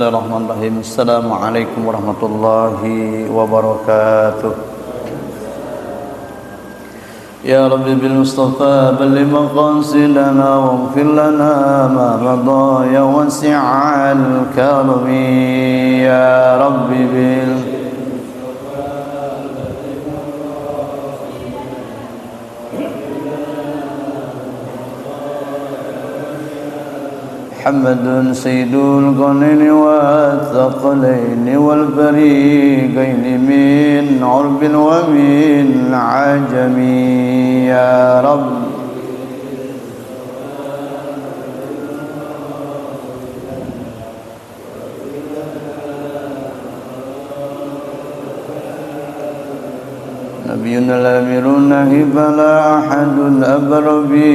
Bismillahirrahmanirrahim. Assalamualaikum warahmatullahi wabarakatuh. Ya Rabbi bil Mustafa balligh maqasidana waghfir lana ma madha ya wasi'al karami ya Rabbi bil محمد سيد القرنين والثقلين والفريقين من عرب ومن عجم يا رب نبينا الأمير النهي فلا أحد أبر في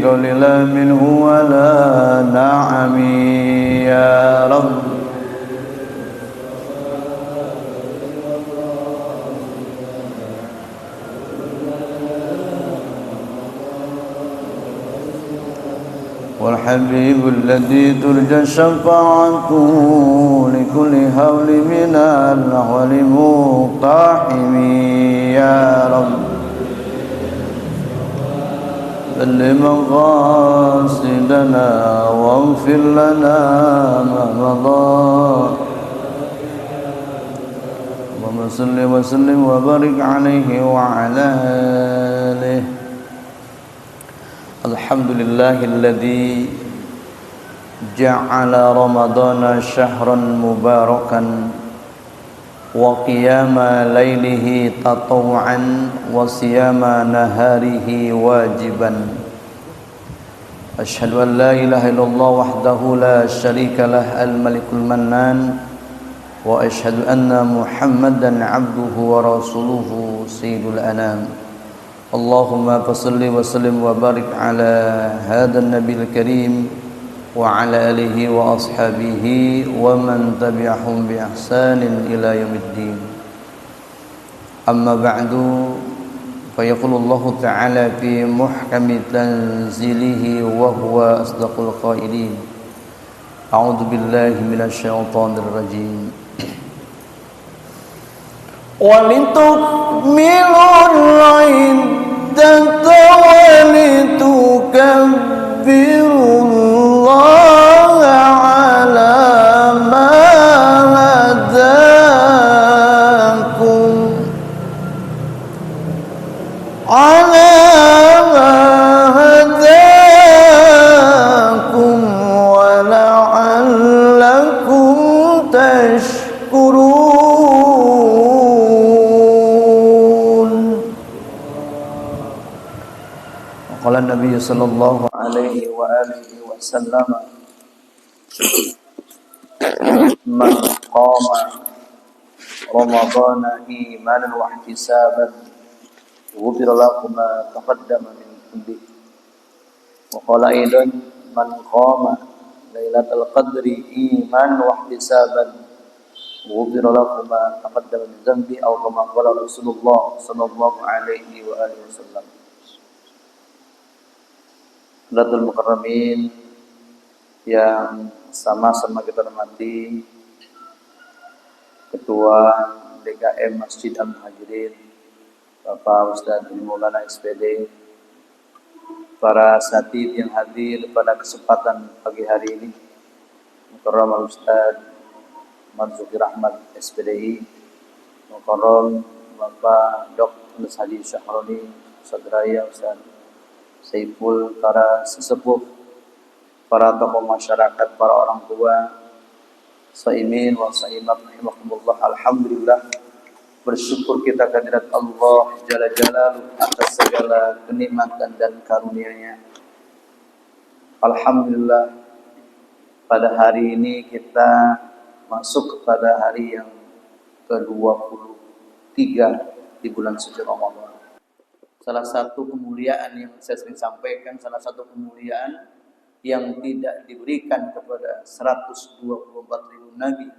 قول لا منه ولا نعم يا رب والحبيب الذي ترجى شفاعته لكل هول من الأهوال مقتحم يا رب بل مقاصدنا واغفر لنا ما مضى اللهم صل وسلم وبارك عليه وعلى آله. Alhamdulillahilladzi ja'ala ramadana syahran mubarakan wa qiyama laylihi tataw'an wa siyama naharihi wajiban. Ashhadu an la ilaha illallah wahdahu la syarika lah al-malikul mannan wa ashhadu anna muhammadan abduhu wa rasuluhu sayyidul anam. Allahumma fasalli wa sallim wa barik ala hadha an-nabiyil karim wa ala alihi wa ashabihi wa man tabi'ahum bi ihsanin ila yaumiddin. Amma ba'du, fa yaqulu Allah ta'ala fi muhkami tanzilihi wa huwa asdaqul qailin. A'udzu billahi minasy syaithanir rajim. وَلِتُكْمِلُوا الْعِدَّةَ وَلِتُكَبِّرُوا اللَّهَ عَلَى مَا هَدَاكُمْ وَلَعَلَّكُمْ تَشْكُرُونَ. Qala Nabi sallallahu alaihi wa alihi wasallam man qama ramadhana imanan wa ihtisaban ghufira lahu ma taqaddama min dhanbi. Wa qala aidan man qama lailatul qadri imanan wa ihtisaban ghufira lahu ma taqaddama min dhanbi aw kama qala Rasulullah sallallahu alaihi wa alihi wasallam. Hadirin mukarramin yang sama-sama kita hormati Ketua DKM Masjid Al-Muhajirin Bapak Ustadz Maulana SPD, para satid yang hadir pada kesempatan pagi hari ini, Mukarram Ustadz Marzuki Rahmat SPDI, Mukarram Bapak Dr. Haji Syahroni Sadraya Ustadz Saiful, para sesepuh, para tokoh masyarakat, para orang tua, saimin wa saimat rahimakumullah. Alhamdulillah, bersyukur kita kehadirat Allah Jalla Jalaluhu atas segala kenikmatan dan karunia-Nya. Alhamdulillah, pada hari ini kita masuk kepada hari yang ke-23 di bulan suci Ramadan. Salah satu kemuliaan yang saya sering sampaikan, salah satu kemuliaan yang tidak diberikan kepada 124.000 nabi,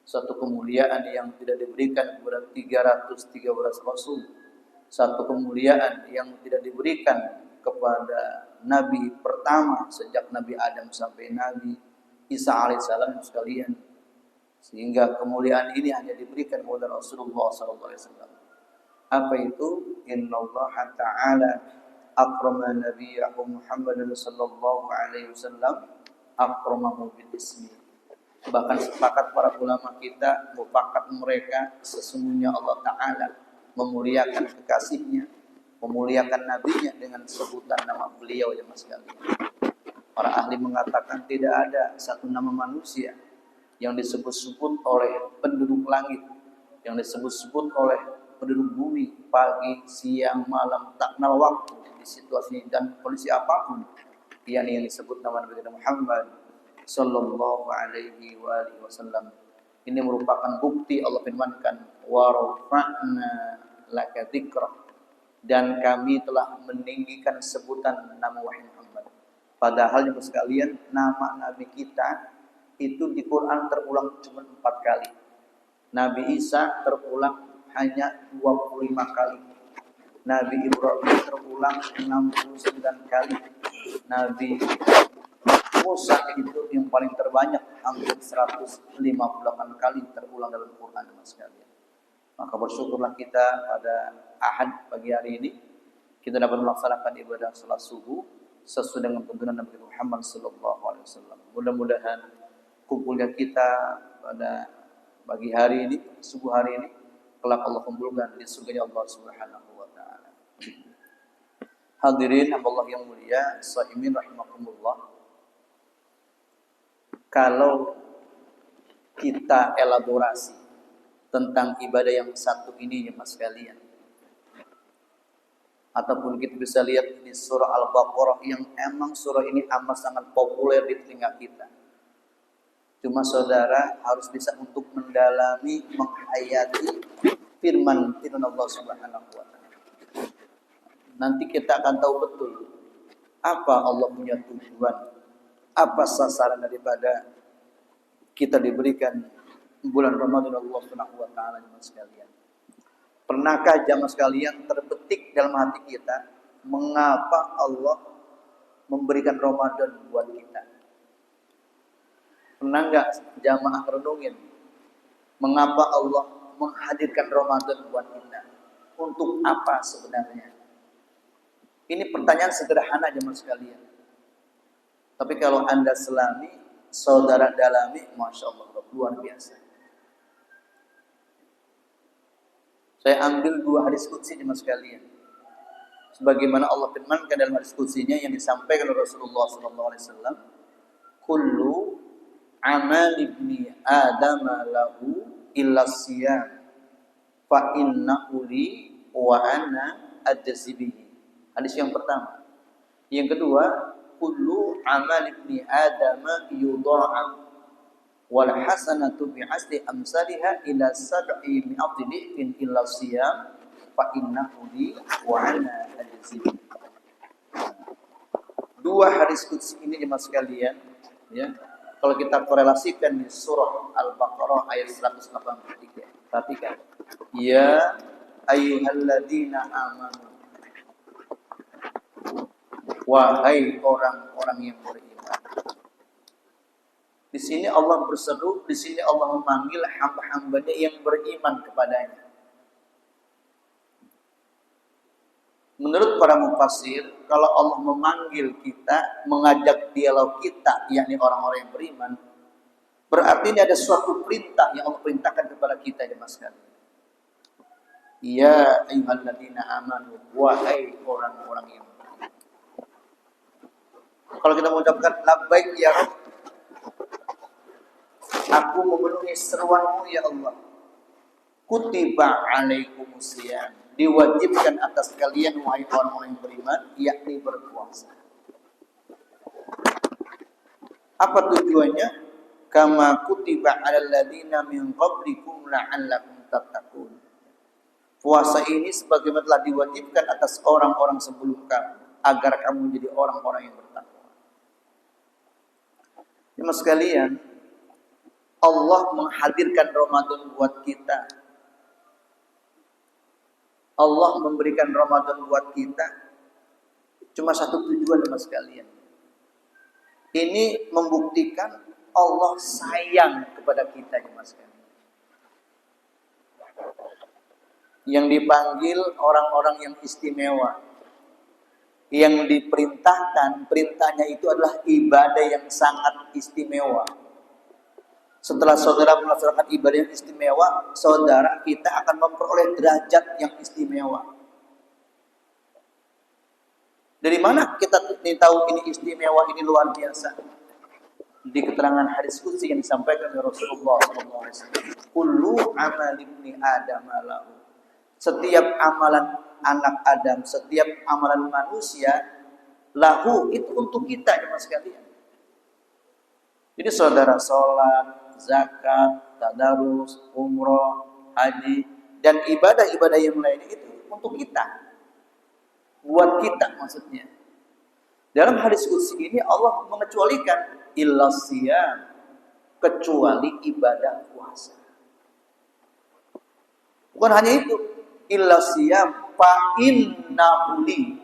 satu kemuliaan yang tidak diberikan kepada 313 rasul, satu kemuliaan yang tidak diberikan kepada nabi pertama sejak Nabi Adam sampai Nabi Isa alaihissalam sekalian, Sehingga kemuliaan ini hanya diberikan kepada Rasulullah SAW. Apa itu? Innallaha ta'ala akrama nabiyahu Muhammadan sallallahu alaihi wasallam akramahu bil ismi. Bahkan sepakat para ulama kita, mufakat mereka, sesungguhnya Allah Ta'ala memuliakan kekasihnya, memuliakan nabinya dengan sebutan nama beliau ya mas sekalian. Para ahli mengatakan tidak ada satu nama manusia yang disebut-sebut oleh penduduk langit, yang disebut-sebut oleh penduduk bumi, pagi, siang, malam, tak kenal waktu, di situasi dan kondisi apapun, yang disebut nama Nabi Muhammad sallallahu alaihi wasallam. Ini merupakan bukti Allah firmankan, wa rafa'na laka dzikra, dan kami telah meninggikan sebutan nama wahai Muhammad. Padahal jemaah sekalian, nama Nabi kita itu di Quran terulang cuma 4 kali. Nabi Isa terulang hanya 25 kali. Nabi Ibrahim terulang 69 kali. Nabi Musa itu yang paling terbanyak, hampir 158 kali terulang dalam Quran mas sekalian. Maka bersyukurlah kita pada Ahad pagi hari ini kita dapat melaksanakan ibadah salat subuh sesuai dengan tuntunan Nabi Muhammad sallallahu alaihi wasallam. Mudah-mudahan kumpulnya kita pada pagi hari ini, subuh hari ini, kelak Allah kumpulkan di surga Allah Subhanahu wa taala. Hadirin Allah yang mulia, shaimin rahimakumullah. Kalau kita elaborasi tentang ibadah yang satu ini ya mas sekalian, ataupun kita bisa lihat di surah Al-Baqarah yang emang surah ini amat sangat populer di telinga kita. Cuma saudara harus bisa untuk mendalami, menghayati firman Allah Subhanahu wa taala. Nanti kita akan tahu betul apa Allah punya tujuan, apa sasaran daripada kita diberikan bulan Ramadan Allah Subhanahu wa taala jemaah sekalian. Pernahkah jemaah sekalian terbetik dalam hati kita mengapa Allah memberikan Ramadan buat kita? Pernah enggak jamaah renungin mengapa Allah menghadirkan Ramadan buat kita? Untuk apa sebenarnya? Ini pertanyaan sederhana jemaah sekalian. Tapi kalau Anda selami, saudara dalami, Masya Allah, luar biasa. Saya ambil 2 hadis qudsi jemaah sekalian. Sebagaimana Allah firmankan dalam hadis qudsinya yang disampaikan oleh Rasulullah SAW, kullu amal ibni Adam lahu illa siyam fa innahu li wa ana ajzi bihi. Hadis yang pertama. Yang kedua, kullu amal ibni Adam yudha'af wal hasanatu bi asli amsalha ila sab'i mi'ati dhifin illa siyam fa innahu li wa ana ajzi bihi. 2 hadis qudsi ini jemaah sekalian ya. Kalau kita korelasikan di surah Al-Baqarah ayat 183. Perhatikan. Ya ayyuhalladzina amanu. Wahai orang-orang yang beriman. Di sini Allah berseru, di sini Allah memanggil hamba-hambanya yang beriman kepadanya. Menurut para mufassir, kalau Allah memanggil kita, mengajak dialog kita, yakni orang-orang yang beriman, berarti ini ada suatu perintah yang Allah perintahkan kepada kita jemaah sekalian. Ya ayyuhalladzina amanu, wahai orang-orang yang beriman. Kalau kita mengucapkan labbaik ya Rabb, aku memenuhi seruanmu ya Allah. Kutiba alaikumusiyam, diwajibkan atas kalian wahai orang-orang yang beriman, yakni berpuasa. Apa tujuannya? Kama kutiba 'alal ladzina min qablikum la'allakum tattaqun. Puasa ini sebagaimana telah diwajibkan atas orang-orang sebelum kamu agar kamu menjadi orang-orang yang bertakwa. Jemaah sekalian, Allah menghadirkan Ramadan buat kita. Allah memberikan Ramadan buat kita cuma satu tujuan jemaah sekalian. Ini membuktikan Allah sayang kepada kita ya Mas. Yang dipanggil orang-orang yang istimewa. Yang diperintahkan, perintahnya itu adalah ibadah yang sangat istimewa. Setelah saudara melaksanakan ibadah yang istimewa, saudara kita akan memperoleh derajat yang istimewa. Dari mana kita tahu ini istimewa, ini luar biasa? Di keterangan hadis qudsi yang disampaikan oleh Rasulullah SAW. Kullu amali ibni Adam lahu. Setiap amalan anak Adam, setiap amalan manusia, lahu itu untuk kita ya Mas sekalian. Jadi saudara sholat, zakat, tadarus, umroh, haji, dan ibadah-ibadah yang lainnya itu untuk kita. Buat kita maksudnya. Dalam hadis qudsi ini Allah mengecualikan illa siyam, kecuali ibadah puasa. Bukan hanya itu, illa siyam fa innahu li.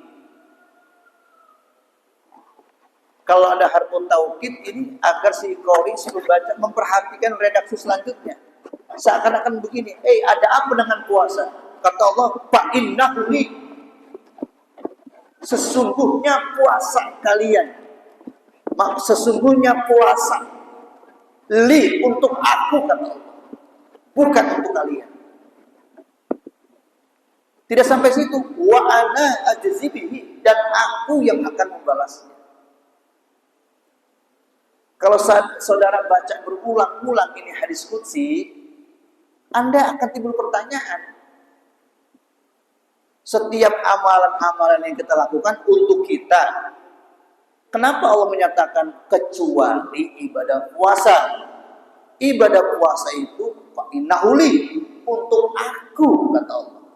Kalau ada harfu taukid ini agar si qori, si pembaca memperhatikan redaksi selanjutnya. Seakan-akan begini, ada apa dengan puasa? Kata Allah, fa innahu li. Sesungguhnya puasa kalian. Sesungguhnya puasa li untuk aku kata Allah. Bukan untuk kalian. Tidak sampai situ, wa ana ajzi bihi, dan aku yang akan membalasnya. Kalau saudara baca berulang-ulang ini hadis qudsi, Anda akan timbul pertanyaan. Setiap amalan-amalan yang kita lakukan untuk kita. Kenapa Allah menyatakan kecuali ibadah puasa? Ibadah puasa itu fa innahu li, untuk aku kata Allah.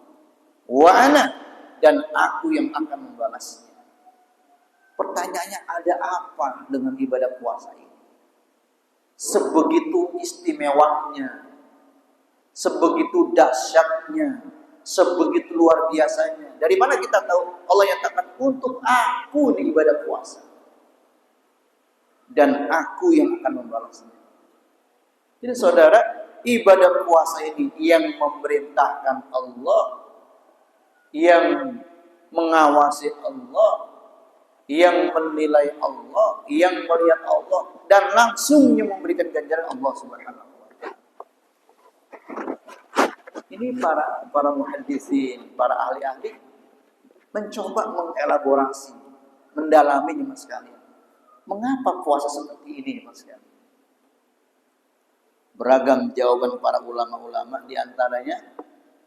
Wa ana, dan aku yang akan membalasnya. Pertanyaannya, ada apa dengan ibadah puasa ini? Sebegitu istimewanya, sebegitu dahsyatnya, sebegitu luar biasanya. Dari mana kita tahu? Allah nyatakan untuk aku di ibadah puasa, dan aku yang akan membalasnya. Jadi saudara, ibadah puasa ini yang memerintahkan Allah, yang mengawasi Allah, yang menilai Allah, yang melihat Allah, dan langsung yang memberikan ganjaran Allah Subhanahu wa Ta'ala. Ini para muhaddisin, para ahli-ahli mencoba mengelaborasi, mendalaminya Mas sekalian. Mengapa puasa seperti ini Mas sekalian? Beragam jawaban para ulama-ulama, di antaranya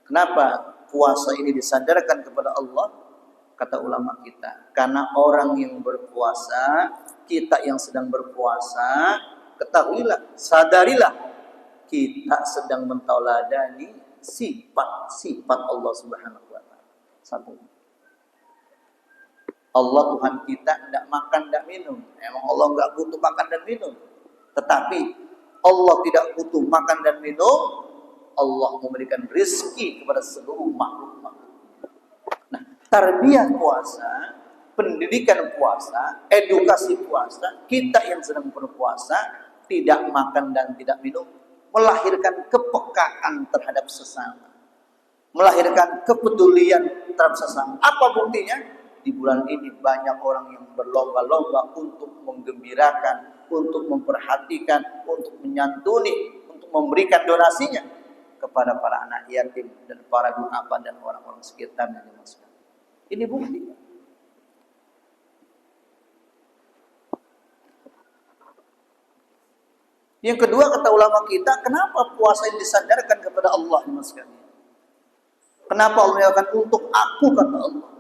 kenapa puasa ini disandarkan kepada Allah? Kata ulama kita, karena orang yang berpuasa, kita yang sedang berpuasa, ketahuilah, sadarilah, kita sedang mentauladani sifat-sifat Allah Subhanahu wa Ta'ala. Satu, Allah Tuhan kita tidak makan, tidak minum. Emang Allah nggak butuh makan dan minum. Tetapi Allah tidak butuh makan dan minum. Allah memberikan rezeki kepada seluruh makhluk-makhluk. Nah, tarbiyah puasa, pendidikan puasa, edukasi puasa, kita yang sedang berpuasa, tidak makan dan tidak minum, melahirkan kepekaan terhadap sesama, melahirkan kepedulian terhadap sesama. Apa buktinya? Di bulan ini banyak orang yang berlomba-lomba untuk menggembirakan, untuk memperhatikan, untuk menyantuni, untuk memberikan donasinya kepada para anak yatim dan para duafa dan orang-orang sekitarnya. Ini bukti. Yang kedua, kata ulama kita, kenapa puasa ini disandarkan kepada Allah? Kenapa Allah menyatakan untuk aku, kata Allah?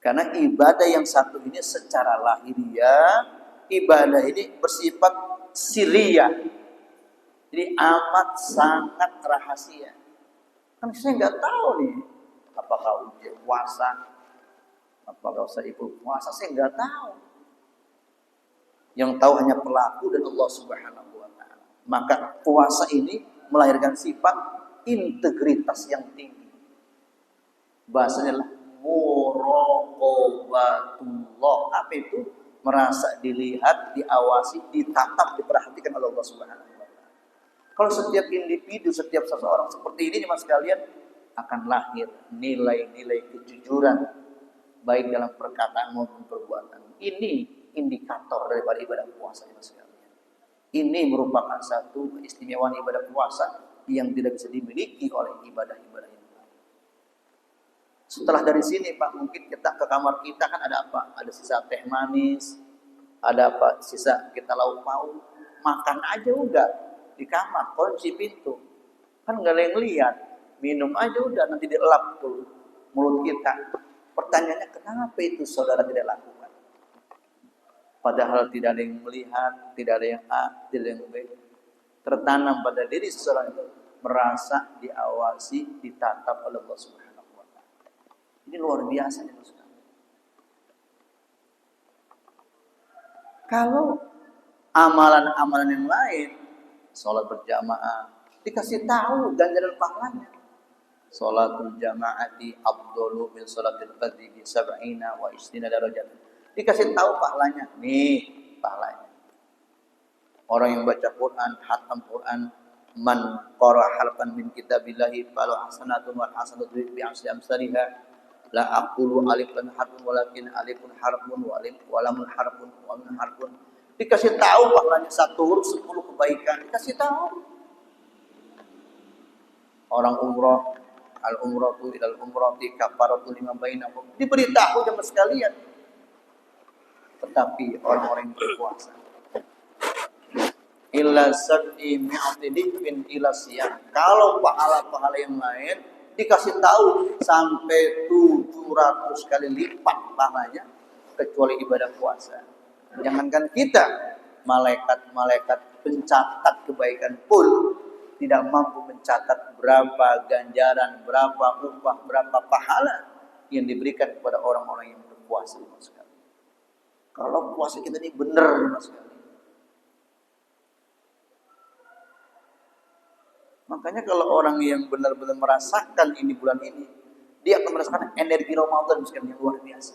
Karena ibadah yang satu ini secara lahiriah, ibadah ini bersifat sirriyah. Jadi amat sangat rahasia. Kan saya nggak tahu nih, apakah ujian puasa, apakah usah ikut puasa, saya nggak tahu. Yang tahu hanya pelaku dan Allah Subhanahu wa Ta'ala. Maka puasa ini melahirkan sifat integritas yang tinggi. Bahasanya lah muraqabatullah. Apa itu? merasa dilihat, diawasi, ditatap, diperhatikan oleh Allah Subhanahu wa taala. Kalau setiap individu, setiap seseorang seperti ini Mas sekalian, akan lahir nilai-nilai kejujuran baik dalam perkataan maupun perbuatan. Ini indikator daripada ibadah puasa Mas sekalian. Ini merupakan satu keistimewaan ibadah puasa yang tidak bisa dimiliki oleh ibadah-ibadah yang lain. Setelah dari sini Pak, mungkin kita ke kamar kita kan ada apa? Ada sisa teh manis, ada apa? Sisa kita lauk pauk, makan aja udah di kamar, kunci pintu. Kan nggak ada yang lihat, minum aja udah nanti dielap tuh mulut kita. Pertanyaannya kenapa itu saudara tidak lakukan? Padahal tidak ada yang melihat, tidak ada yang A, tidak ada yang B. Tertanam pada diri seseorang itu merasa diawasi, ditatap oleh Allah Subhanahu wa taala. Ini luar biasa nih Mas. Kalau amalan-amalan yang lain, sholat berjamaah, dikasih tahu ganjaran pahalanya. Sholatul jamaati afdalu min sholatil fardhi bi 70 wa 20 darajat. Dikasih tahu pahalanya. Nih, pahalanya. Orang yang baca Quran, khatam Quran, man qara harfan min kitabillahi falahu hasanatun wal hasanatu bi asri amsalha. La aqulu alifun harfun walakin alifun harfun wa alif wa lamun harfun wa min harfun. Dikasih tahu pahalanya 1 huruf 10 kebaikan. Dikasih tahu. Orang umroh, al umratu ilal umrati kafaratu lima bainakum. Diberitahu jemaah sekalian. Tetapi orang-orang yang berpuasa illa sab'i mi'ati dikfin ila siyam. Kalau pahala-pahala yang lain dikasih tahu sampai 700 kali lipat pahalanya kecuali ibadah puasa. Jangankan kita, malaikat-malaikat pencatat kebaikan pun tidak mampu mencatat berapa ganjaran, berapa upah, berapa pahala yang diberikan kepada orang-orang yang berpuasa. Kalau puasa kita ini benar Mas sekali. Makanya kalau orang yang benar-benar merasakan ini bulan ini, dia akan merasakan energi Ramadan sekali yang luar biasa.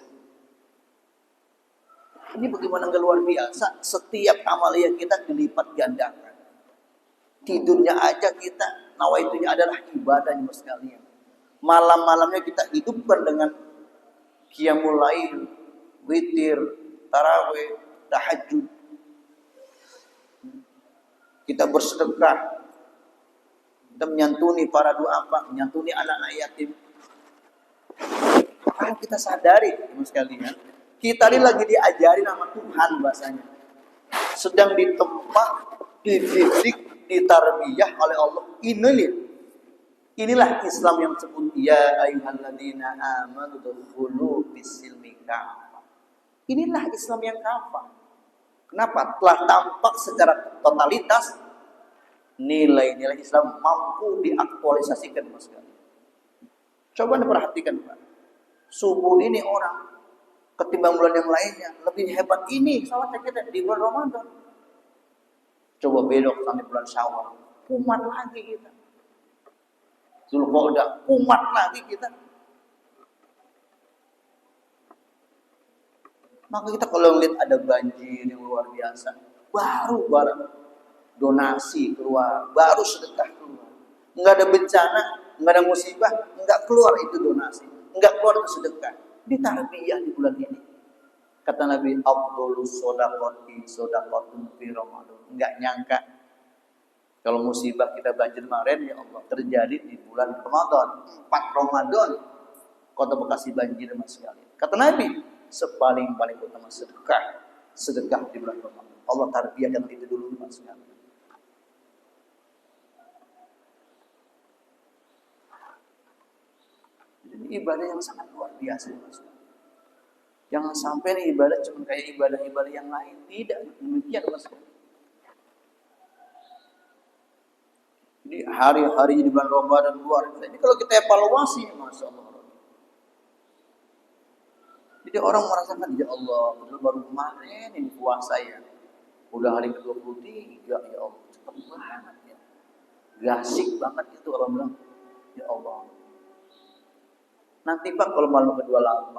Ini bagaimana enggak luar biasa? Setiap amalia kita dilipat gandakan. Tidurnya aja kita, nawaitunya adalah ibadah Mas sekalian. Malam-malamnya kita hidupkan dengan qiyamul lail, witir, tarawih, tahajud. Kita bersedekah. Kita menyantuni para duafa, menyantuni anak-anak yatim. Kalau kita sadari, Mas sekalian, kita ini lagi diajari nama Tuhan bahasanya. Sedang ditempa, dididik, ditarbiyah oleh Allah. Inilah Islam yang disebut ya ayyuhalladzina amanu dukhulu fis-silmi kafah. Inilah Islam yang kafah. Kenapa? Telah tampak secara totalitas nilai-nilai Islam mampu diaktualisasikan Mas. Coba perhatikan Pak. Subuh ini orang ketimbang bulan yang lainnya lebih hebat ini salatnya kita di bulan Ramadan. Coba bedok sampai bulan Syawal, kumat lagi kita. Zulqa'dah, kumat lagi kita. Maka kita kalau lihat ada banjir yang luar biasa, baru donasi keluar, baru sedekah keluar. Enggak ada bencana, enggak ada musibah, enggak keluar itu donasi, enggak keluar itu sedekah. Ditarbiyah di bulan ini. Kata Nabi, Abdulus sodaqati sodaqatun fi Ramadan. Enggak nyangka kalau musibah kita banjir kemarin ya Allah terjadi di bulan Ramadan, 4 Ramadan. Kota Bekasi banjir Mas sekalian. Kata Nabi, sepaling-paling utama sedekah di bulan Ramadan. Allah tarbiyahkan itu dulu Mas sekalian. Ini ibadah yang sangat luar biasa Mas. Jangan sampai nih ibadah cuma kayak ibadah-ibadah yang lain. Tidak, demikian Mas. Jadi hari-hari di bulan Ramadan luar biasa. Ini kalau kita evaluasi, Masya Allah. Jadi orang merasakan, ya Allah, baru kemarin ini puasa ya. Udah hari ke-23, ya Allah, cepat banget ya. Gasik banget itu orang bilang, ya Allah. Nanti Pak kalau malam ke-28,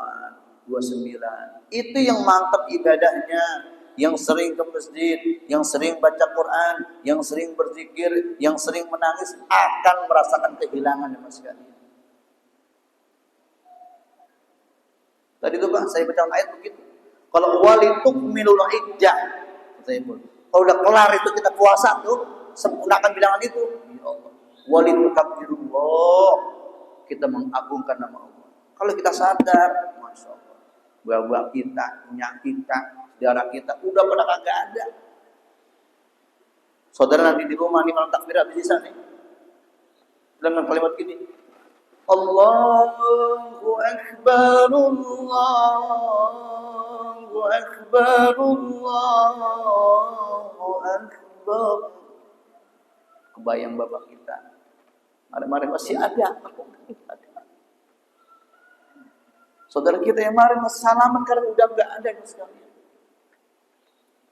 29. Itu yang mantap ibadahnya, yang sering ke masjid, yang sering baca Quran, yang sering berzikir, yang sering menangis akan merasakan kehilangan ya Mas sekalian. Tadi itu Pak, saya baca ayat begitu. Kalau walitukmilul iddah, saya pun. Kalau udah kelar itu kita puasa tuh, sempurnakan bilangan itu. Ya Allah. Walitukabbirullah, kita mengagungkan nama Allah. Kalau kita sadar, Masya Allah, buah-buah kita, minyak kita, darah kita, udah pada kagak ada. Saudara nanti di rumah nih malam takbir habis sisa nih, dengan kalimat gini, Allahu Akbar, Allahu Akbar, Allahu Akbar. Kebayang bapak kita, kemarin masih ada. Saudara kita yang kemarin masih salaman karena udah nggak ada sekalian.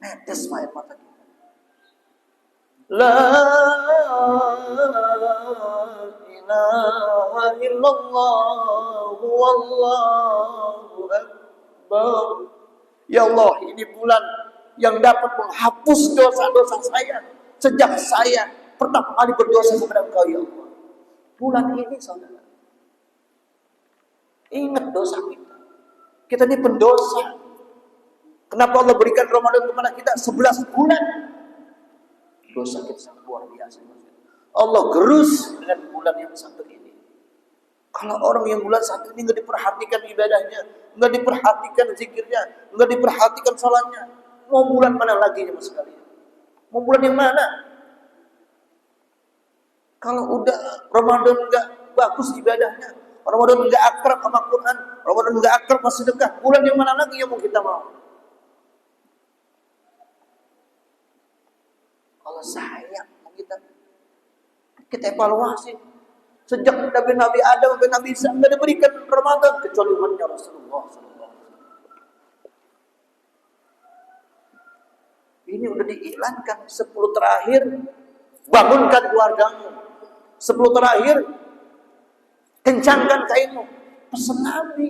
Netes air mata kita. La ilaha illallah wallahu akbar. Ya Allah, ini bulan yang dapat menghapus dosa-dosa saya sejak saya pertama kali berdosa kepada Engkau ya Allah. Bulan ini saudara, ingat dosa kita. Kita ini pendosa. Kenapa Allah berikan Ramadan kepada kita 11 bulan? Dosa kita sangat luar biasa. Allah gerus dengan bulan yang satu ini. Kalau orang yang bulan satu ini nggak diperhatikan ibadahnya, nggak diperhatikan zikirnya, nggak diperhatikan salatnya, mau bulan mana lagi ya mas sekalian? Mau bulan yang mana? Kalau udah Ramadan nggak bagus ibadahnya, Ramadan nggak akrab sama Quran, Ramadan nggak akrab sama sedekah, bulan yang mana lagi yang mau kita mau? Allah sayang kita evaluasi. Sejak Nabi Adam sampai Nabi Isa nggak diberikan Ramadan kecuali umatnya Rasulullah SAW. Ini udah diiklankan 10 terakhir bangunkan keluargamu, 10 terakhir kencangkan kainmu, pesan Nabi.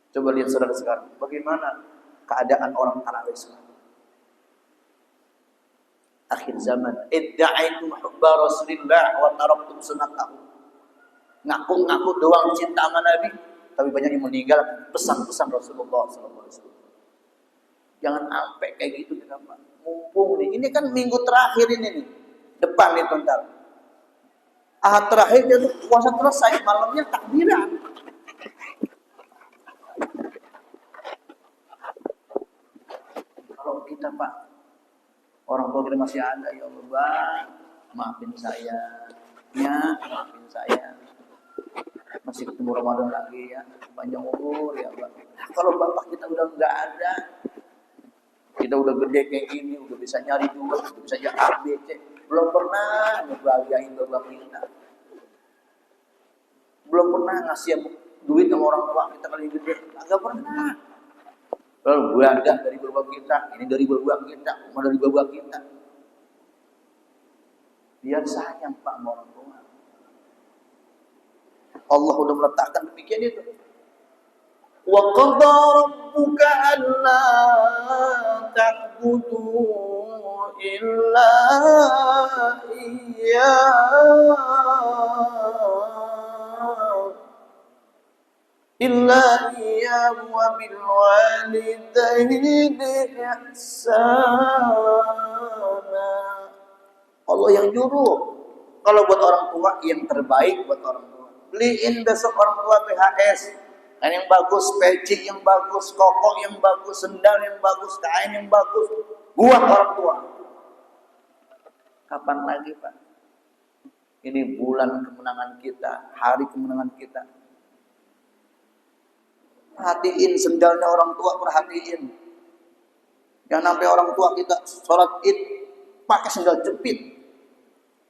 Coba lihat saudara sekarang, bagaimana keadaan orang tarawih sekarang. Akhir zaman, idda'aitum hubba Rasulillah wa taraktum sunnatahu. Ngaku-ngaku doang cinta sama Nabi, tapi banyak yang meninggal pesan-pesan Rasulullah SAW. Jangan sampai kayak gitu kita Pak. Mumpung nih, ini kan minggu terakhir ini nih, depan nih bentar. Ahad terakhir itu puasa selesai, malamnya takbiran. Kalau kita Pak, orang tua kita masih ada, ya Allah Bang, maafin saya, ya maafin saya. Masih ketemu Ramadan lagi ya, panjang umur ya Bang. Nah, kalau bapak kita udah nggak ada, kita udah gede kayak gini, udah bisa nyari duit, udah bisa jadi A, B, C, belum pernah ngebahagiain bapak kita, belum pernah ngasih duit sama orang tua kita kali gede, nggak pernah. Lalu bangga dari bapak kita, ini dari bapak kita, rumah dari bapak kita. Biar sayang Pak sama orang tua. Allah udah meletakkan demikian itu. Wa qadha rabbuka alla ta'budu illa iyyah illa iyyahu wa bil walidaini ihsana. Allah yang nyuruh. Kalau buat orang tua yang terbaik buat orang tua. Beliin besok orang tua PHS. Kain yang bagus, peci yang bagus, koko yang bagus, sendal yang bagus, kain yang bagus. Buat orang tua. Kapan lagi Pak? Ini bulan kemenangan kita, hari kemenangan kita. Perhatiin sendalnya orang tua, perhatiin. Jangan sampai orang tua kita sholat id pakai sendal jepit.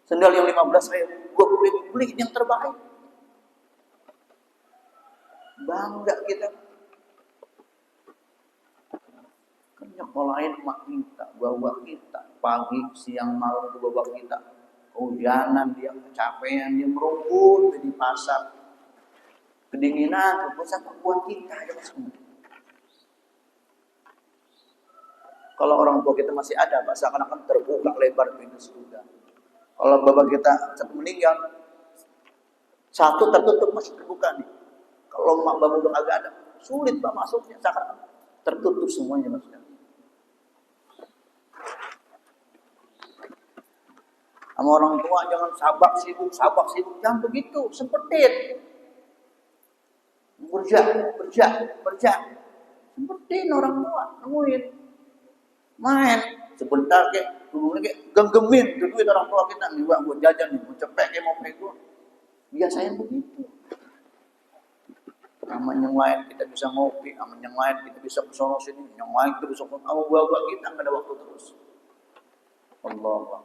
Sendal yang 15.000, gue beli yang terbaik. Bangga kita. Kan nyekolahin emak kita, bapak kita, pagi, siang, malam itu bapak kita. Kehujanan dia, kecapean dia, merumput di pasar. kedinginan, puasa buat kita aja semua. Kalau orang tua kita masih ada, seakan-akan terbuka lebar pintu surga. Kalau bapak kita satu meninggal, satu tertutup masih terbuka nih. Kalau mak bapak udah agak ada, sulit pak masuknya, seakan tertutup semuanya mas. Sama orang tua jangan sabak sibuk, jangan begitu, sempetin. Kerja. Sempetin orang tua, nemuin. Main sebentar kek, dulu kek genggemin duit orang tua kita nih buat jajan nih, mau cepet kek mau pego. Biasanya begitu. Sama yang lain kita bisa ngopi, sama yang lain kita bisa kesono sini, yang lain kita bisa sama buah-buah kita nggak ada waktu terus. Allah.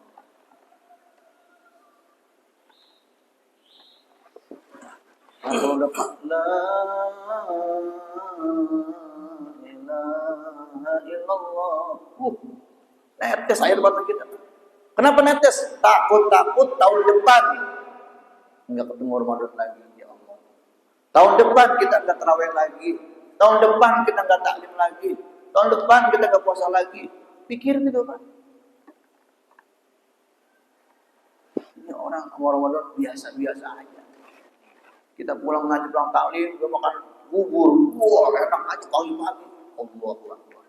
Kalau dapat la ilaha illallah. Netes air mata kita. Kenapa netes? Takut tahun depan enggak ketemu Ramadan lagi, ya Allah. Tahun depan kita enggak tarawih lagi. Tahun depan kita enggak taklim lagi. Tahun depan kita enggak puasa lagi. Pikir gitu, Pak. Ini orang Ramadan biasa-biasa aja. Kita pulang ngaji, pulang taklim, kita makan bubur. Wah, enak aja pagi-pagi. Allahu Akbar.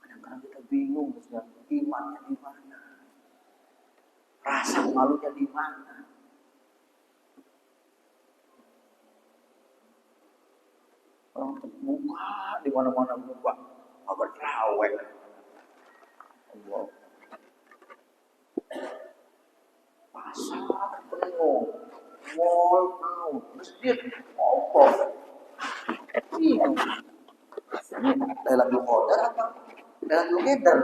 Kadang-kadang kita bingung, Ustaz, imannya di mana? Rasa malunya di mana? Orang terbuka di mana-mana buka, apa terawih. Allah. Pasar penuh, mall penuh, masjid kosong. Bingung. Ini lagi modal apa? Lagi ngedar.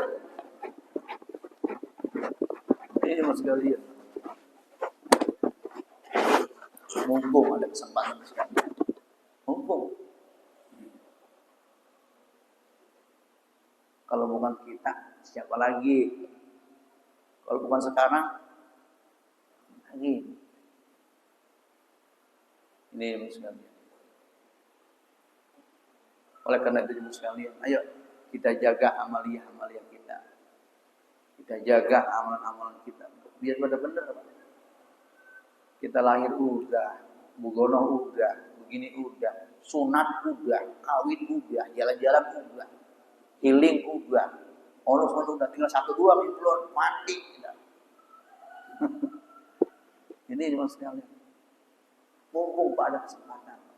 Ini mas sekalian. Mumpung ada kesempatan sekalian. Mumpung. Kalau bukan kita, siapa lagi? Kalau bukan sekarang, lagi. Ini mas sekalian. Oleh karena itu sekalian, ayo kita jaga amalia-amalia kita. Kita jaga amalan-amalan kita. Biar benar-benar. Kita lahir udah, bugono udah, begini udah, sunat udah, kawin udah, jalan-jalan udah, healing udah. Allah udah tinggal 1-2 minggu belum mati. Ini mas sekalian. Mumpung pada kesempatan.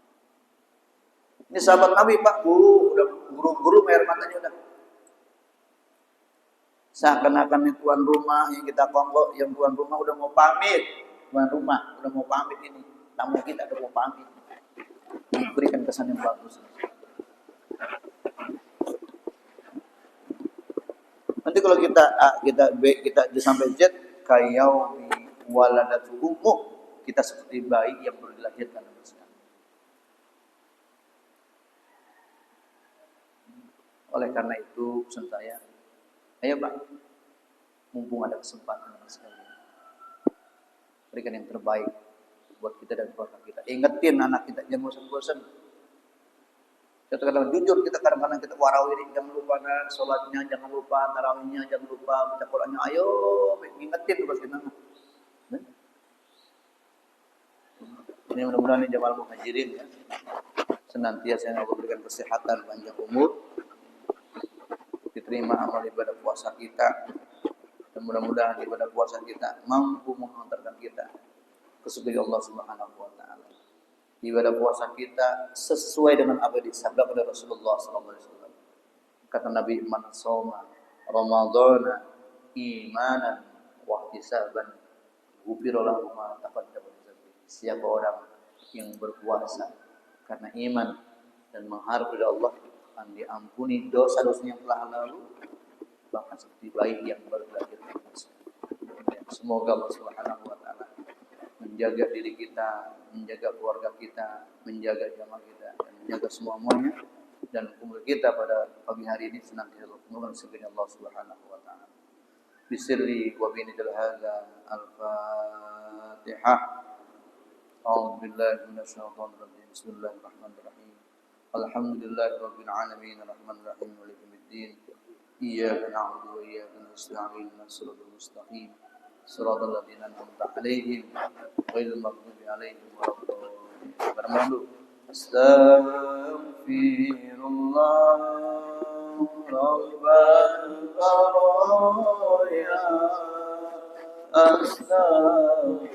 Ini sahabat Nabi Pak, guru air matanya udah. Seakan-akan ini tuan rumah yang kita kongkok, yang tuan rumah udah mau pamit. Tuan rumah udah mau pamit ini. Tamu kita udah mau pamit. Berikan kesan yang bagus. Nanti kalau kita sampai Z kayaumi waladatu ummuh, kita seperti bayi yang baru dilahirkan. Oleh karena itu, pesan saya, ayo Pak, mumpung ada kesempatan sekali, berikan yang terbaik buat kita dan keluarga kita. Ingetin anak kita, jangan bosan-bosan. Kita kadang jujur, kita kadang-kadang kita warawiri, jangan lupa sholatnya, jangan lupa tarawihnya, jangan lupa baca Qur'annya. Ayo, ingetin terus kita. Ini mudah-mudahan ini jamaah muhajirin ya, senantiasa yang memberikan kesehatan, panjang umur, diterima amal ibadah puasa kita, dan mudah-mudahan ibadah puasa kita mampu menghantarkan kita ke surga Allah Subhanahu wa taala. Ibadah puasa kita sesuai dengan apa yang disabdakan oleh Rasulullah sallallahu alaihi wasallam. Kata Nabi, "Man shoma Ramadhana imanan wa ihtisaban, ghufira lahu ma taqaddama min dhanbi." Siapa orang yang berpuasa karena iman dan mengharap dari Allah, akan diampuni dosa-dosanya yang telah lalu, bahkan seperti bayi yang baru lahir. Semoga Allah Subhanahu wa taala menjaga diri kita, menjaga keluarga kita, menjaga jamaah kita, dan menjaga semuanya, dan umur kita pada pagi hari ini senantiasa mengulang segini Allah Subhanahu wa taala. Bisirri wa binidil hadza al-Fatihah. أعوذ بالله من الشيطان الرجيم بسم الله الرحمن الرحيم الحمد لله رب العالمين الرحمن الرحيم مالك يوم الدين إياك نعبد وإياك نستعين اهدنا الصراط المستقيم صراط الذين أنعمت عليهم غير المغضوب عليهم ولا الضالين برمالو أستغفر الله رب البرايا أستغفر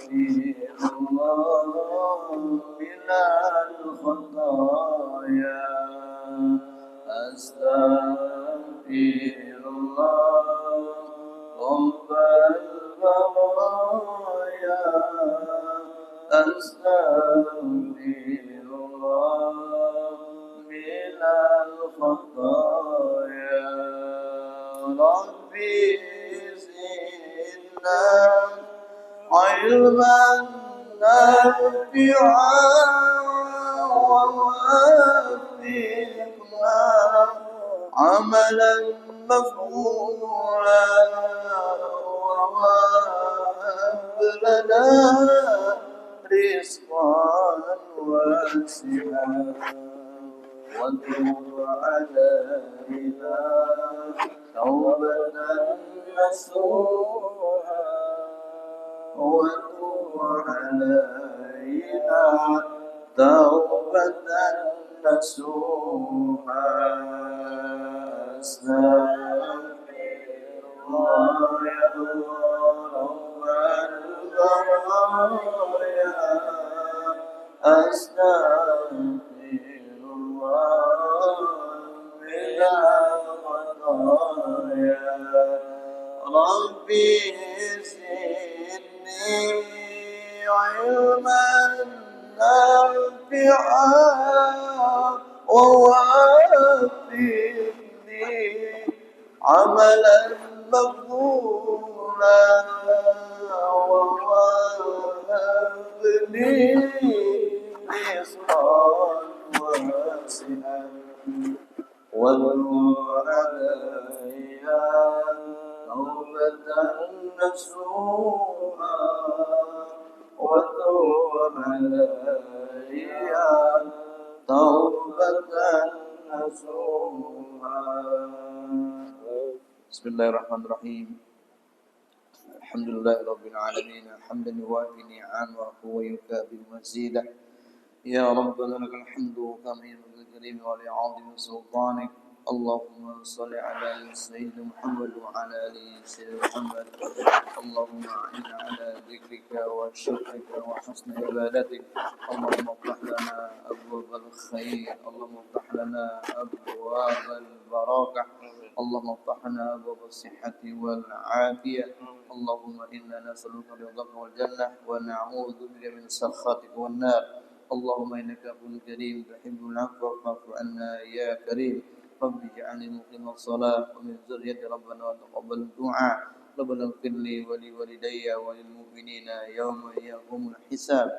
الله من الخطايا أستغفر الله رب البرايا أستغفر الله من الخطايا ربي زدنا علما نافعا ووفقنا عملا مفعولا وهب لنا رزقا واسعا وتب علينا توبة نصوحا وتب علينا توبة نصوحا أستغفر الله يا رب البرايا أستغفر الله من الخطايا ربي زدني علما نافعا ووفقني عملا مقبولا ووهب لي رزقا واسعا وتب علي توبة نصوحا وتب علي توبة نصوحا بسم الله الرحمن الرحيم الحمد لله رب العالمين حمدا يوافي نعمه ويكافئ مزيده يا ربنا لك الحمد كما ينبغي الكريم ولعظيم سلطانك اللهم صل على سيدنا محمد وعلى ال سيدنا محمد اللهم اعنا على ذكرك وشكرك وحسن عبادتك اللهم افتح لنا ابواب الخير اللهم افتح لنا ابواب البركه اللهم افتح لنا ابواب الصحه والعافيه اللهم انا نسالك رضاك والجنه ونعوذ بك من سخطك والنار اللهم انك عفو كريم تحب العفو فاعف عنا يا كريم رب اجعلني مقيم الصلاه ومن ذريتي ربنا وتقبل الدعاء ربنا اغفر لي ولوالدي وللمؤمنين يوم يقوم الحساب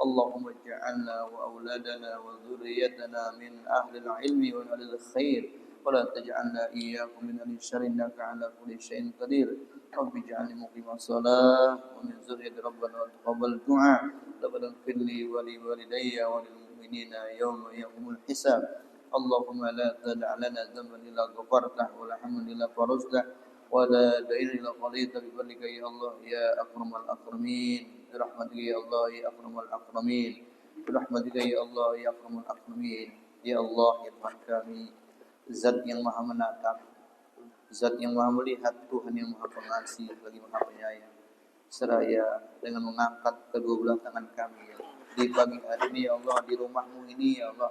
اللهم اجعلنا واولادنا وذريتنا من اهل العلم واهل الخير ولا تجعلنا اياكم من اهل الشر انك على كل شيء قدير رب اجعلني مقيم الصلاه ومن ذريتي ربنا وتقبل الدعاء ربنا اغفر لي ولوالدي وللمؤمنين يوم يقوم الحساب اللهم لا تدع لنا ذنبا الا غفرته ولا هما الا فرجته ولا دين الا قضيته بفضلك يا الله يا اكرم الاكرمين برحمتك يا الله يا اكرم الاكرمين برحمتك يا الله يا اكرم الاكرمين ya Allah ya Tuhan kami zat yang maha menatap zat yang maha melihat Tuhan yang maha pengasih lagi maha penyayang seraya dengan mengangkat kedua belah tangan kami ya. Di pagi hari ini ya Allah di rumahmu ini ya Allah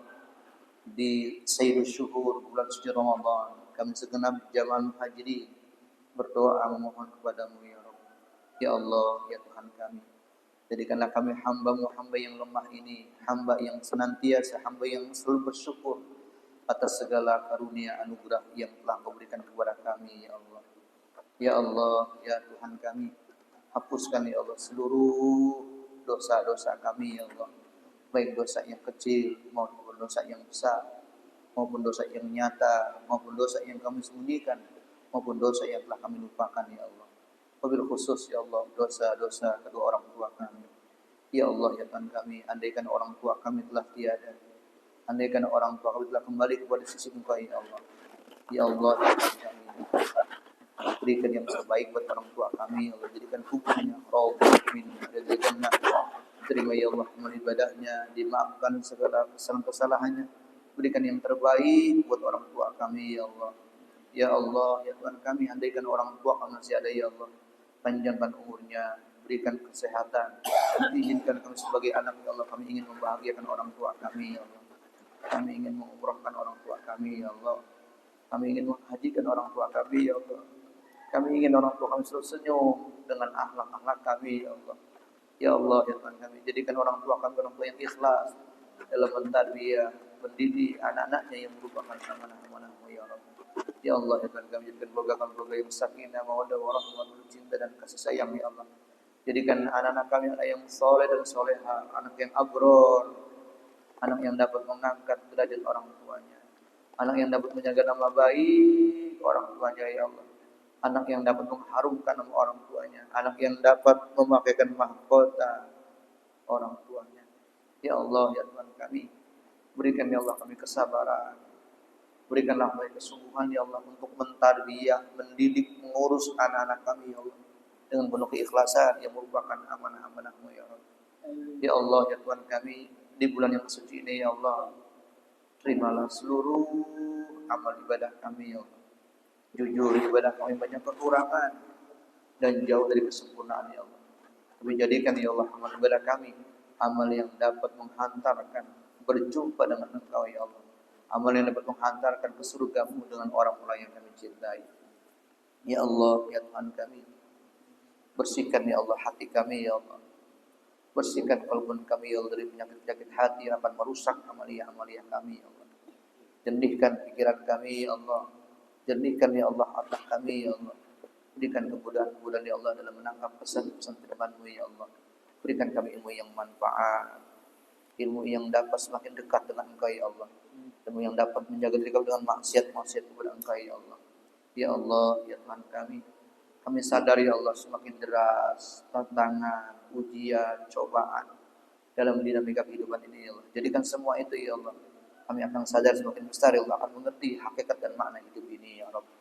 di Sayyidul Syuhur bulan suci Ramadan kami segenap jamaah muhajirin berdoa memohon kepadamu ya Rabb ya Allah ya Tuhan kami jadikanlah kami hamba yang lemah ini hamba yang senantiasa hamba yang selalu bersyukur atas segala karunia anugerah yang telah Kau berikan kepada kami ya Allah ya Tuhan kami hapuskan ya Allah seluruh dosa-dosa kami ya Allah baik dosa yang kecil maupun dosa yang besar maupun dosa yang nyata maupun dosa yang kami sembunyikan maupun dosa yang telah kami lupakan ya Allah wabil khusus ya Allah dosa-dosa kedua orang tua kami Ya Allah, ya Tuhan kami, andaikan orang tua kami telah tiada, andaikan orang tua kami telah kembali kepada sisi Engkau, ya Allah. Ya Allah, ya Tuhan kami, berikan yang terbaik buat orang tua kami, ya Allah. Jadikan hukumnya Rabbul min dari jannah. Terima ya Allah amal ibadahnya, dimaafkan segala kesalahan-kesalahannya. Berikan yang terbaik buat orang tua kami, ya Allah. Ya Allah, ya Tuhan kami, andaikan orang tua kami masih ada, ya Allah, panjangkan umurnya, berikan kesehatan, izinkan kami sebagai anak, ya Allah, kami ingin membahagiakan orang tua kami, ya Allah. Kami ingin mengumrahkan orang tua kami, ya Allah. Kami ingin menghajikan orang tua kami, ya Allah. Kami ingin orang tua kami selalu senyum dengan akhlak-akhlak kami, ya Allah. Ya Allah, ya Tuhan kami, jadikan orang tua kami orang tua yang ikhlas dalam mentarbiyah, mendidik anak-anaknya yang merupakan amanah-amanah-Mu, ya Allah. Ya Allah, ya Tuhan kami, jadikan keluarga kami keluarga yang sakinah, mawaddah, warahmah, penuh cinta dan kasih sayang, ya Allah. Jadikan anak-anak kami anak yang soleh dan soleha, anak yang abror, anak yang dapat mengangkat derajat orang tuanya, anak yang dapat menjaga nama baik orang tuanya, ya Allah. Anak yang dapat mengharumkan nama orang tuanya, anak yang dapat memakaikan mahkota orang tuanya. Ya Allah, ya Tuhan kami, berikan ya Allah kami kesabaran, berikanlah kami kesungguhan ya Allah untuk mentarbiyah, mendidik, mengurus anak-anak kami ya Allah dengan penuh keikhlasan yang merupakan amanah-amanah-Mu ya Allah. Ya Allah, ya Tuhan kami, di bulan yang suci ini ya Allah, terimalah seluruh amal ibadah kami ya Allah. Jujur ibadah kami banyak kekurangan dan jauh dari kesempurnaan ya Allah. Kami jadikan ya Allah amal ibadah kami amal yang dapat menghantarkan berjumpa dengan Engkau ya Allah. Amal yang dapat menghantarkan ke surga-Mu dengan orang-orang yang kami cintai. Ya Allah, ya Tuhan kami, bersihkan ya Allah hati kami ya Allah. Bersihkan kalbun kami ya Allah dari penyakit-penyakit hati yang akan merusak amalia-amalia kami ya Allah. Jernihkan pikiran kami ya Allah. Jernihkan ya Allah otak kami ya Allah. Berikan kemudahan-kemudahan ya Allah dalam menangkap pesan-pesan firman-Mu ya Allah. Berikan kami ilmu yang manfaat, ilmu yang dapat semakin dekat dengan Engkau ya Allah, ilmu yang dapat menjaga diri kami dengan maksiat-maksiat kepada Engkau ya Allah. Ya Allah, ya Tuhan kami sadar ya Allah semakin deras tantangan, ujian, cobaan dalam dinamika kehidupan ini ya Allah. Jadikan semua itu ya Allah, kami akan sadar semakin besar ya Allah, akan mengerti hakikat dan makna hidup ini ya Rabb.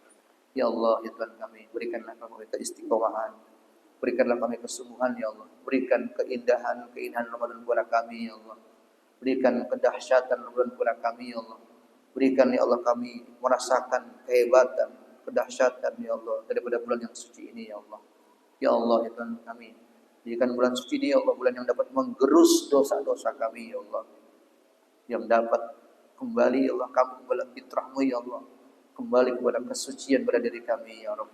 Ya Allah, ya Tuhan kami, berikanlah kami keistiqomahan, berikanlah kami kesungguhan ya Allah, berikan keindahan Ramadan kepada kami ya Allah, berikan kedahsyatan Ramadan kepada kami ya Allah, berikan ya Allah kami merasakan kehebatan, kedahsyatan ya Allah daripada bulan yang suci ini ya Allah. Ya Allah, ya Tuhan kami, jadikan bulan suci ini ya Allah bulan yang dapat menggerus dosa-dosa kami ya Allah, yang dapat kembali ya Allah kami kepada fitrah-Mu ya Allah, kembali kepada kesucian pada diri kami ya Rabb.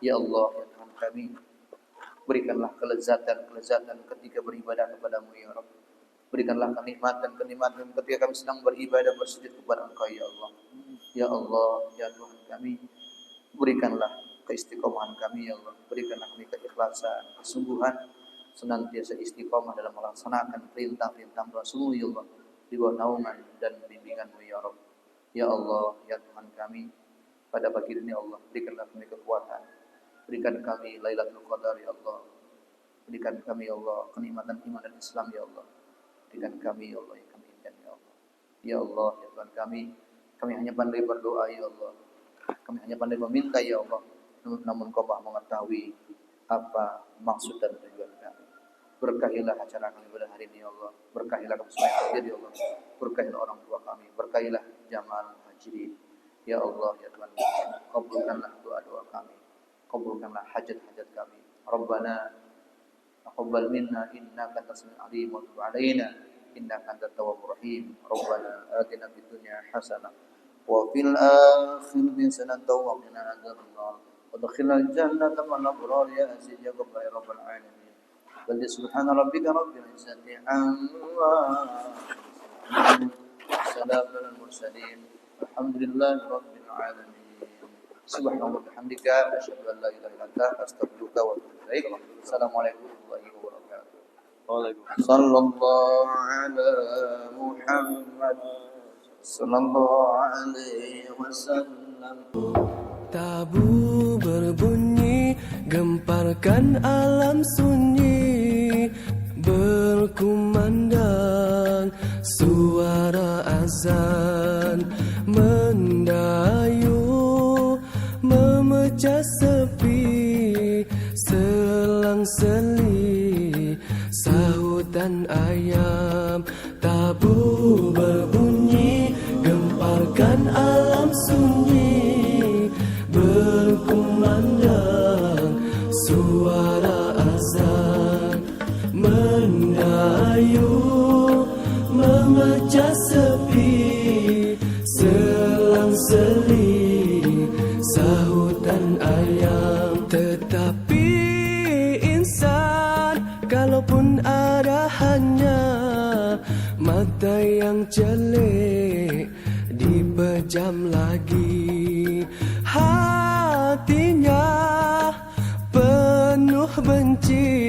Ya Allah, ya Tuhan kami, berikanlah kelezatan ketika beribadah kepada-Mu ya Rabb. Berikanlah kenikmatan ketika kami sedang beribadah bersujud kepada Engkau ya Allah. Ya Allah, ya Tuhan kami, berikanlah keistiqomahan kami ya Allah. Berikanlah kami keikhlasan, kesungguhan, senantiasa istiqomah dalam melaksanakan perintah-perintah Rasul ya Allah, di bawah naungan dan bimbingan-Mu ya Rabb. Ya Allah, ya Tuhan kami, pada pagi ini Allah, berikanlah kami kekuatan, berikan kami Lailatul Qadar ya Allah, berikan kami ya Allah kenikmatan iman dan Islam ya Allah, berikan kami ya Allah yang kami inginkan ya Allah. Ya Allah, ya Tuhan kami hanya pandai berdoa ya Allah, kami hanya pandai meminta ya Allah, namun Kau Maha mengetahui apa maksud dan tujuan kami. Berkahilah acara kami pada hari ini ya Allah, berkahilah kami semua yang hadir ya Allah, berkahilah orang tua kami, berkahilah jamaah hajirin ya Allah, ya Tuhan kami, kabulkanlah doa-doa kami, kabulkanlah hajat-hajat kami. Rabbana taqabbal minna innaka antas samiul alim wa tub alaina innaka antat tawwabur rahim. Rabbana atina fid dunya hasanah wa fil akhirati hasanah wa qina adzabannar wa adkhilnal jannata ma'al abrar ya aziz ya ghaffar ya rabbal alamin. Bal subhana rabbika rabbil izzati amma salamun alal mursalin alhamdulillahi rabbil alamin. Subhanallah bihamdika asyhadu an la ilaha illa anta astaghfiruka wa atubu ilaik. Assalamualaikum warahmatullahi wabarakatuh. Waalaikumsalam. Sallallahu ala Muhammad sallallahu alaihi wasallam. Tabu berbunyi, gemparkan alam sunyi. berkumandang suara azan mendayu memecah sepi selang-seli sahutan ayam tabu berbunyi gemparkan alam sunyi berkumandang suara azan mendayu memecah sepi selang-seli sahutan ayam. Tetapi insan kalaupun ada hanya mata yang jelek dipejam lagi, hatinya penuh benci